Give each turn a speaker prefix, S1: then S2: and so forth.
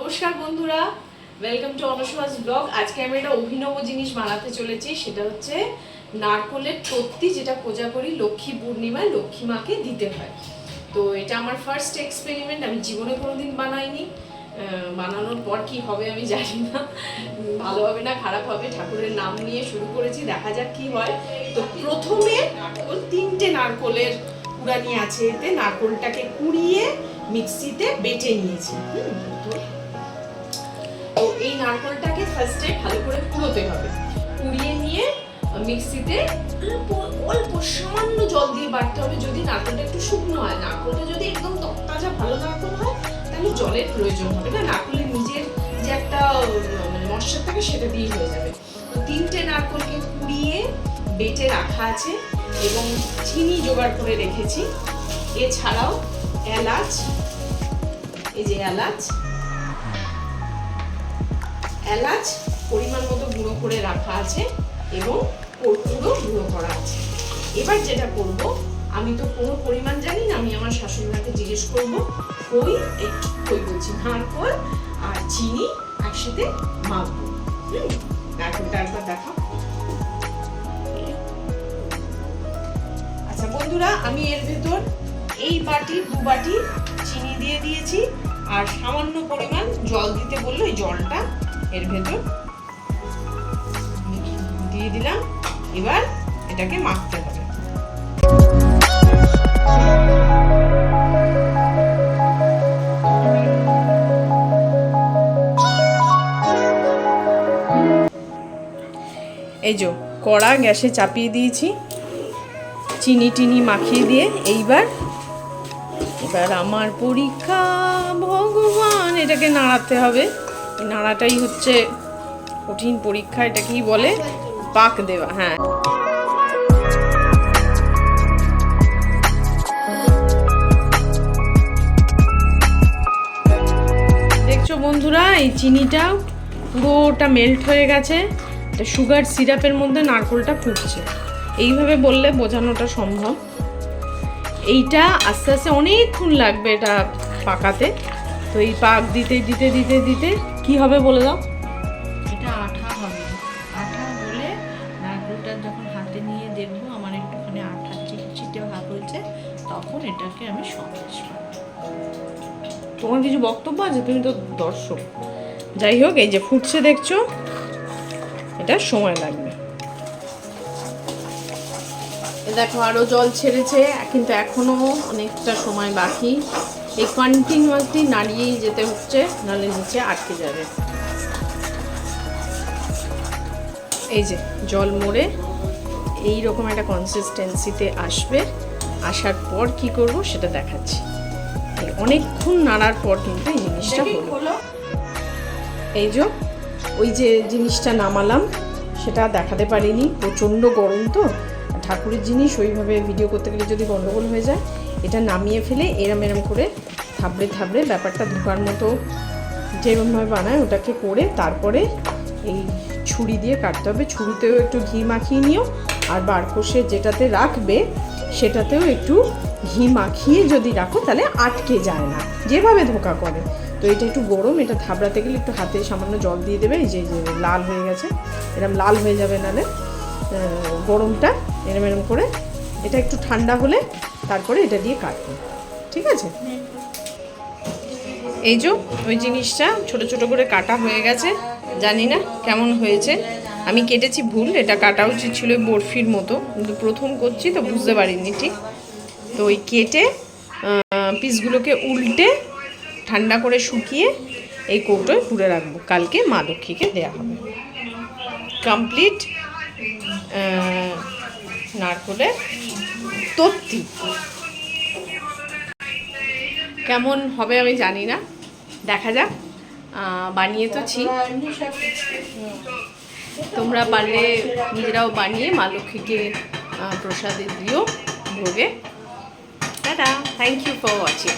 S1: নমস্কার বন্ধুরা, welcome to অনুসভাস blog. আজকে আমি একটা অভিনব জিনিস বানাতে চলেছি, সেটা হচ্ছে নারকলের তত্ত্বী, যেটা কোজাগরী লক্ষ্মী পূর্ণিমায় লক্ষ্মী মাকে দিতে হয়। তো এটা আমার ফার্স্ট এক্সপেরিমেন্ট, আমি জীবনে কোনোদিন বানাইনি। বানানোর পর কি হবে আমি জানি না, ভালো হবে না খারাপ হবে, ঠাকুরের নাম নিয়ে শুরু করেছি, দেখা যাক কি হয়। তো প্রথমে নারকল, 3টে নারকলের কুড়ানি আছে, এতে নারকলটাকে কুড়িয়ে মিক্সিতে বেটে নিয়েছি। তো এই নারকলটাকে ফার্স্টে ভালো করে কুড়োতে হবে, কুড়িয়ে নিয়ে মিক্সিতে অল্প সামান্য জল দিয়ে বাটতে হবে। যদি নারকলটা একটু শুকনো হয়, নারকলটা যদি একদম তরতাজা ভালো নারকল হয় তাহলে জলের প্রয়োজন হবে না, নারকলের নিজের যে একটা মানে মশলা থাকে সেটা দিয়ে হয়ে যাবে। তো 3টে নারকলকে কুড়িয়ে বেটে রাখা আছে এবং চিনি জোগাড় করে রেখেছি। এছাড়াও এলাচ, এই যে এলাচ পরিমাণ মতো গুঁড়ো করে রাখা আছে এবং কর্পূরও গুঁড়ো করা আছে। এবার যেটা করব, আমি তো কোনো পরিমাণ জানি না, আমি আমার শাশুড়িমাকে জিজ্ঞেস করব। খই বলছি, নারকল আর চিনি একসাথে মাখবো। নারকলটা একবার দেখাও। আচ্ছা বন্ধুরা, আমি এর ভেতর এই বাটি 2 বাটি চিনি দিয়ে দিয়েছি আর সামান্য পরিমাণ জল দিতে বললো, এই জলটা এর ভেতর দিয়ে দিলাম। এবার এটাকে মাখতে হবে। এই যে কড়া গ্যাসে চাপিয়ে দিয়েছি, চিনি টিনি মাখিয়ে দিয়ে। এবার আমার পরীক্ষা ভগবান, এটাকে নাড়াতে হবে। নাড়াটাই হচ্ছে কঠিন পরীক্ষা, এটাকেই বলে পাক দেওয়া। হ্যাঁ, দেখছো বন্ধুরা, এই চিনিটা পুরোটা মেল্ট হয়ে গেছে, সুগার সিরাপের মধ্যে নারকলটা ফুটছে। এইভাবে বললে বোঝানোটা সম্ভব। এইটা আস্তে আস্তে অনেকক্ষণ লাগবে এটা পাকাতে। তো এই পাক দিতে দিতে দিতে দিতে কি হবে বলে দাও।
S2: এটা আঠা হবে। আঠা বলে নারকেলটা যখন হাতে নিয়ে দেখবো আমার একটুখানি আঠা চিটচিটে ভাব হয়েছে, তখন এটাকে আমি সন্দেশ বানাবো।
S1: তোমার কিছু বক্তব্য আছে? তুমি তো দর্শক। যাই হোক, এই যে ফুটছে দেখছো, এটা সময় লাগবে। দেখো আরো জল ছেড়েছে, কিন্তু এখনো অনেকটা সময় বাকি। এই কন্টিনিউয়াসলি নাড়িয়েই যেতে হচ্ছে, নাহলে নিচে আটকে যাবে। এই যে জল মরে এইরকম একটা কনসিস্টেন্সিতে আসবে। আসার পর কি করব সেটা দেখাচ্ছি। অনেকক্ষণ নাড়ার পর কিন্তু এই জিনিসটা হলো। এই যে ওই যে জিনিসটা নামালাম, সেটা দেখাতে পারিনি, প্রচণ্ড গরম তো। ঠাকুরের জিনিস ওইভাবে ভিডিও করতে গেলে যদি গন্ডগোল হয়ে যায়, এটা নামিয়ে ফেলে এরম করে থাবড়ে থাবড়ে ব্যাপারটা ঢোকার মতো যেরকমভাবে বানায় ওটাকে করে তারপরে এই ছুরি দিয়ে কাটতে হবে। ছুরিতেও একটু ঘি মাখিয়ে নিও, আর বারকোষে যেটাতে রাখবে সেটাতেও একটু ঘি মাখিয়ে যদি রাখো তাহলে আটকে যায় না, যেভাবে ধোকা করে। তো এটা একটু গরম, এটা থাবড়াতে গেলে একটু হাতে সামান্য জল দিয়ে দেবে। এই যে লাল হয়ে গেছে, এরম লাল হয়ে যাবে, নাহলে গরমটা এরম করে। এটা একটু ঠান্ডা হলে তারপরে এটা দিয়ে কাটবো, ঠিক আছে? এই যে ওই জিনিসটা ছোট ছোট করে কাটা হয়ে গেছে, জানি না কেমন হয়েছে। আমি কেটেছি ভুল, এটা কাটা উচিত ছিল বরফির মতো, কিন্তু প্রথম করছি তো বুঝতে পারিনি ঠিক। তো ওই কেটে পিসগুলোকে উল্টে ঠান্ডা করে শুকিয়ে এই কৌটোয় পুরে রাখবো, কালকে মা লক্ষ্মীকে দেওয়া হবে। কমপ্লিট নারকলের তত্ত্বী। কেমন হবে আমি জানি না, দেখা যাক। বানিয়ে তো ছি, তোমরা পারলে নিজেরাও বানিয়ে মা লক্ষ্মীকে প্রসাদে দিও ভোগে। Tata, thank you for watching.